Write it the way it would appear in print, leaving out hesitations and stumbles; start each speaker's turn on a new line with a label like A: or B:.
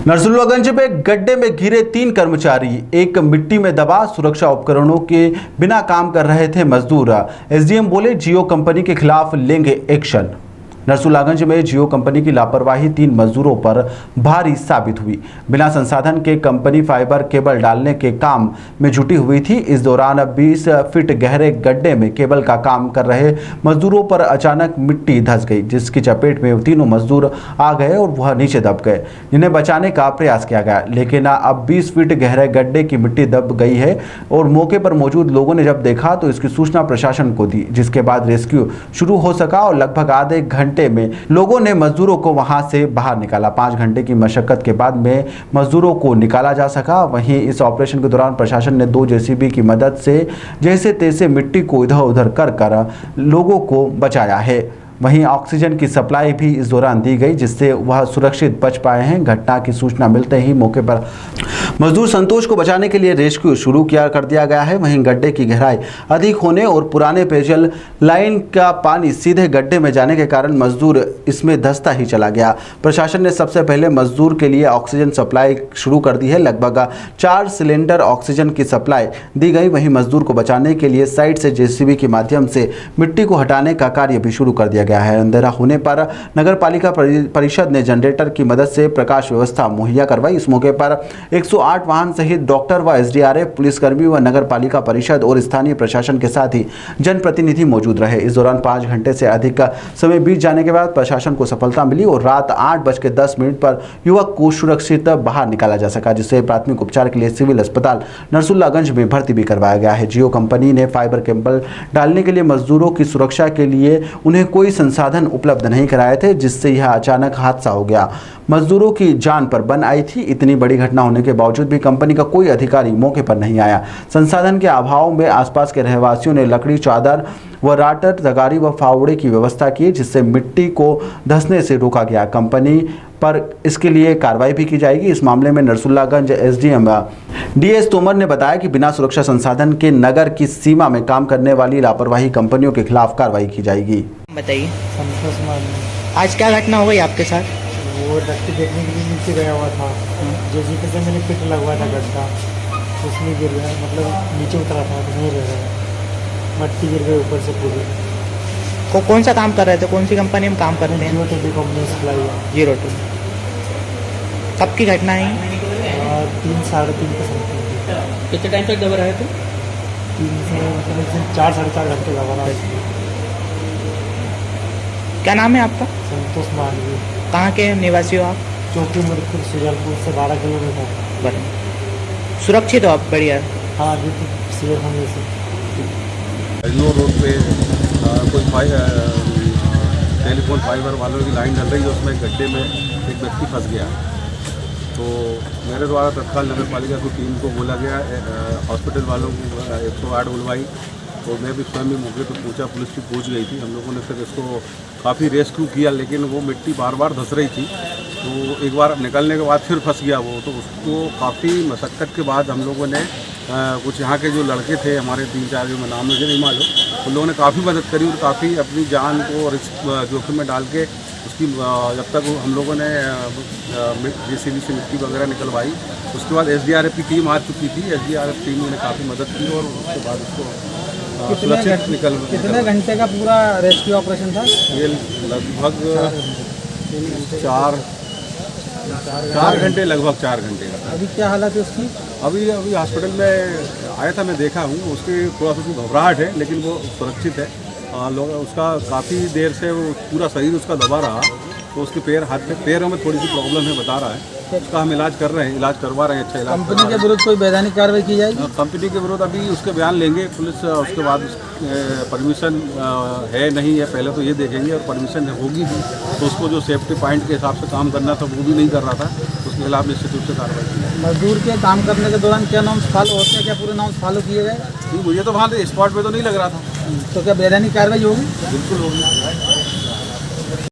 A: नरसुल्लागंज में गड्ढे में घिरे 3 कर्मचारी, एक मिट्टी में दबा सुरक्षा उपकरणों के बिना काम कर रहे थे मजदूर। एसडीएम बोले जियो कंपनी के खिलाफ लेंगे एक्शन। नरसुल्लागंज में जियो कंपनी की लापरवाही 3 मजदूरों पर भारी साबित हुई। बिना संसाधन के कंपनी फाइबर केबल डालने के काम में जुटी हुई थी। इस दौरान 20 फीट गहरे गड्ढे में केबल का काम कर रहे मजदूरों पर अचानक मिट्टी धंस गई, जिसकी चपेट में तीनों मजदूर आ गए और वह नीचे दब गए, जिन्हें बचाने का प्रयास किया गया, लेकिन अब 20 फीट गहरे गड्ढे की मिट्टी दब गई है और मौके पर मौजूद लोगों ने जब देखा तो इसकी सूचना प्रशासन को दी, जिसके बाद रेस्क्यू शुरू हो सका और लगभग आधे घंटे में लोगों ने मजदूरों को वहां से बाहर निकाला। 5 घंटे की मशक्कत के बाद में मजदूरों को निकाला जा सका। वहीं इस ऑपरेशन के दौरान प्रशासन ने 2 जेसीबी की मदद से जैसे तैसे मिट्टी को इधर उधर कर लोगों को बचाया है। वहीं ऑक्सीजन की सप्लाई भी इस दौरान दी गई, जिससे वह सुरक्षित बच पाए हैं। घटना की सूचना मिलते ही मौके पर मजदूर संतोष को बचाने के लिए रेस्क्यू शुरू कर दिया गया है। वहीं गड्ढे की गहराई अधिक होने और पुराने पेयजल लाइन का पानी सीधे गड्ढे में जाने के कारण मजदूर इसमें धंसता ही चला गया। प्रशासन ने सबसे पहले मजदूर के लिए ऑक्सीजन सप्लाई शुरू कर दी है। लगभग 4 सिलेंडर ऑक्सीजन की सप्लाई दी गई। वहीं मजदूर को बचाने के लिए साइड से जेसीबी के माध्यम से मिट्टी को हटाने का कार्य भी शुरू कर दिया गया है। अंधेरा होने पर नगर पालिका परिषद ने जनरेटर की मदद से प्रकाश व्यवस्था मुहैया करवाई। इस मौके पर 108 वाहन सहित डॉक्टर व एसडीआरएफ, पुलिसकर्मी व नगर पालिका परिषद और स्थानीय प्रशासन के साथ ही जनप्रतिनिधि मौजूद रहे। इस दौरान 5 घंटे से अधिक का समय बीत जाने के बाद प्रशासन को सफलता मिली और रात 8:10 पर युवक को सुरक्षित बाहर निकाला जा सका, जिसे प्राथमिक उपचार के लिए सिविल अस्पताल नरसुल्लागंज में भर्ती भी करवाया गया है। जियो कंपनी ने फाइबर केबल डालने के लिए मजदूरों की सुरक्षा के लिए उन्हें कोई संसाधन उपलब्ध नहीं कराए थे, जिससे यह अचानक हादसा हो गया। मजदूरों की जान पर बन आई थी। इतनी बड़ी घटना होने के बावजूद भी कंपनी का कोई अधिकारी मौके पर नहीं आया। संसाधन के अभाव में आसपास के रहवासियों ने लकड़ी, चादर व राटर, तगारी व फावड़े की व्यवस्था की, जिससे मिट्टी को धंसने से रोका गया। कंपनी पर इसके लिए कार्रवाई भी की जाएगी। इस मामले में नरसुल्लागंज एसडीएम डीएस तोमर ने बताया कि बिना सुरक्षा संसाधन के नगर की सीमा में काम करने वाली लापरवाही कंपनियों के खिलाफ कार्रवाई की जाएगी।
B: बताइए, आज क्या घटना हो गई आपके साथ?
C: वो डक्टी देखने के लिए नीचे गया हुआ था, जेसीबी से मैंने फिट लगवाया था गड्ढा, उसमें गिर गया, मतलब नीचे उतरा था तो नहीं रह गया, मट्टी गिर गई ऊपर से पूरी।
B: कौन सा काम कर रहे थे? कौन सी कंपनी में काम कर रहे हैं?
C: जियो कंपनी सप्लाई है।
B: 02 कब की घटना है?
C: 3 साढ़े 3 का समथिंग।
B: कितने टाइम तक दबा रहे थे?
C: 3 से मतलब 4 साढ़े 4 घंटे दबा रहा।
B: क्या नाम है आपका?
C: संतोष मालवी।
B: कहाँ के निवासी हो आप?
C: चौकी मुरखुर सुजालपुर से 12 किलोमीटर।
B: बराबर। सुरक्षित हो आप? बढ़िया।
C: हाँ, अभी तो सेफ होने से।
D: रोड पे कोई टेलीफोन फाइबर वालों की लाइन डल रही है, उसमें गड्ढे में एक व्यक्ति फंस गया। तो मेरे द्वारा तत्काल नगर पालिका की टीम को बोला गया, हॉस्पिटल वालों को 108 बुलवाई, तो मैं भी स्वयं भी मौके पर पहुंचा। पुलिस भी पहुंच गई थी। हम लोगों ने फिर इसको काफ़ी रेस्क्यू किया, लेकिन वो मिट्टी बार बार धंस रही थी। तो एक बार निकलने के बाद फिर फंस गया वो, तो उसको काफ़ी मशक्क़त के बाद हम लोगों ने कुछ यहाँ के जो लड़के थे हमारे 3-4 जो नाम मुझे नहीं मालूम, उन लोगों ने काफ़ी मदद करी और काफ़ी अपनी जान को और जोखिम में डाल के उसकी जब तक हम लोगों ने जेसीबी से मिट्टी वगैरह निकलवाई, उसके बाद एसडीआरएफ की टीम आ चुकी थी। एसडीआरएफ टीम ने काफ़ी मदद की और उसके बाद उसको
C: कितने घंटे का पूरा रेस्क्यू ऑपरेशन था?
D: ये लगभग 4 घंटे, लगभग 4 घंटे का।
C: अभी क्या हालत है उसकी?
D: अभी हॉस्पिटल में आया था, मैं देखा हूँ, उसकी थोड़ा सा उसको घबराहट है, लेकिन वो सुरक्षित है। लोग उसका काफ़ी देर से वो पूरा शरीर उसका दबा रहा, तो उसके पैरों में थोड़ी सी प्रॉब्लम है बता रहा है। उसका हम इलाज कर रहे हैं, इलाज करवा रहे हैं, अच्छा इलाज।
C: कंपनी के विरुद्ध कोई वैधानिक कार्रवाई की जाएगी?
D: कंपनी के विरुद्ध अभी उसके बयान लेंगे पुलिस, उसके बाद परमिशन है नहीं है पहले तो ये देखेंगे, और परमिशन होगी भी तो उसको जो सेफ्टी पॉइंट के हिसाब से काम करना था वो भी नहीं कर रहा था, उसके खिलाफ निश्चित रूप से कार्रवाई की जाएगी।
C: मजदूर के काम करने के दौरान क्या नॉर्म्स फॉलो होते हैं? क्या पूरे नॉर्म्स फॉलो किए गए?
D: मुझे तो वहाँ स्पॉट पे तो नहीं लग रहा था।
C: तो क्या वैधानिक कार्रवाई होगी?
D: बिल्कुल होगी।